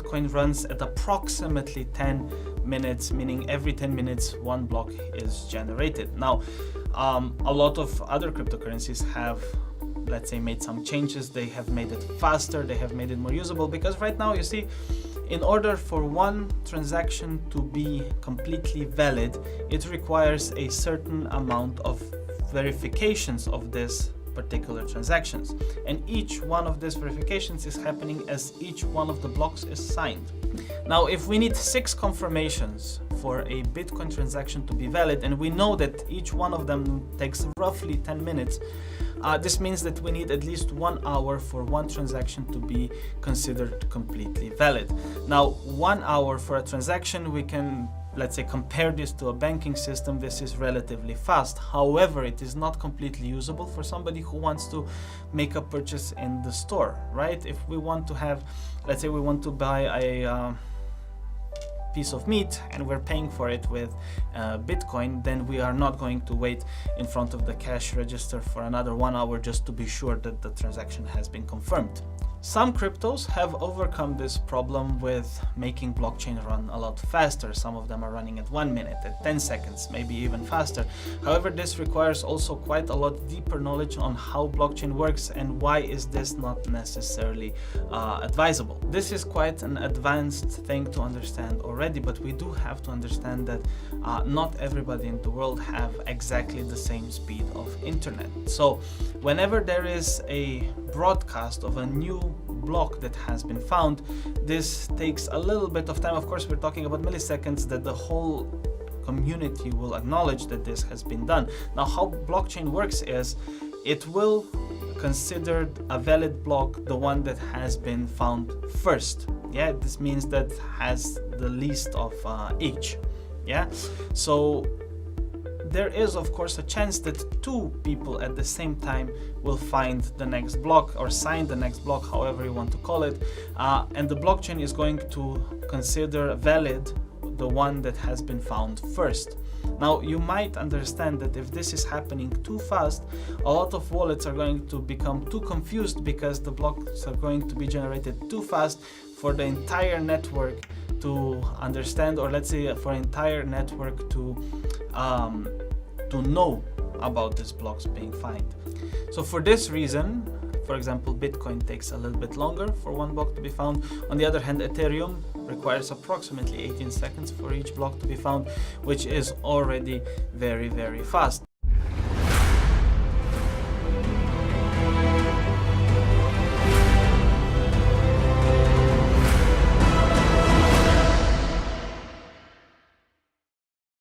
Bitcoin runs at approximately 10 minutes, meaning every 10 minutes one block is generated. Now, a lot of other cryptocurrencies have, let's say, made some changes. They have made it faster, they have made it more usable, because right now, you see, in order for one transaction to be completely valid, it requires a certain amount of verifications of this particular transactions, and each one of these verifications is happening as each one of the blocks is signed. Now, if we need 6 confirmations for a Bitcoin transaction to be valid, and we know that each one of them takes roughly 10 minutes, this means that we need at least 1 hour for one transaction to be considered completely valid. Now, 1 hour for a transaction, we can, let's say, compare this to a banking system. This is relatively fast. However, it is not completely usable for somebody who wants to make a purchase in the store, right? If we want to have, let's say we want to buy a piece of meat and we're paying for it with Bitcoin, then we are not going to wait in front of the cash register for another 1 hour just to be sure that the transaction has been confirmed. Some cryptos have overcome this problem with making blockchain run a lot faster. Some of them are running at 1 minute, at 10 seconds, maybe even faster. However, this requires also quite a lot deeper knowledge on how blockchain works and why is this not necessarily advisable. This is quite an advanced thing to understand already, but we do have to understand that not everybody in the world have exactly the same speed of internet. So whenever there is a broadcast of a new block that has been found, this takes a little bit of time. Of course, we're talking about milliseconds that the whole community will acknowledge that this has been done. Now, how blockchain works is it will consider a valid block the one that has been found first. Yeah, this means that has the least of each. Yeah, so there is, of course, a chance that 2 people at the same time will find the next block or sign the next block, however you want to call it, and the blockchain is going to consider valid the one that has been found first. Now, you might understand that if this is happening too fast, a lot of wallets are going to become too confused because the blocks are going to be generated too fast for the entire network to understand, or let's say for entire network to know about these blocks being found. So for this reason, for example, Bitcoin takes a little bit longer for one block to be found. On the other hand, Ethereum requires approximately 18 seconds for each block to be found, which is already very, very fast.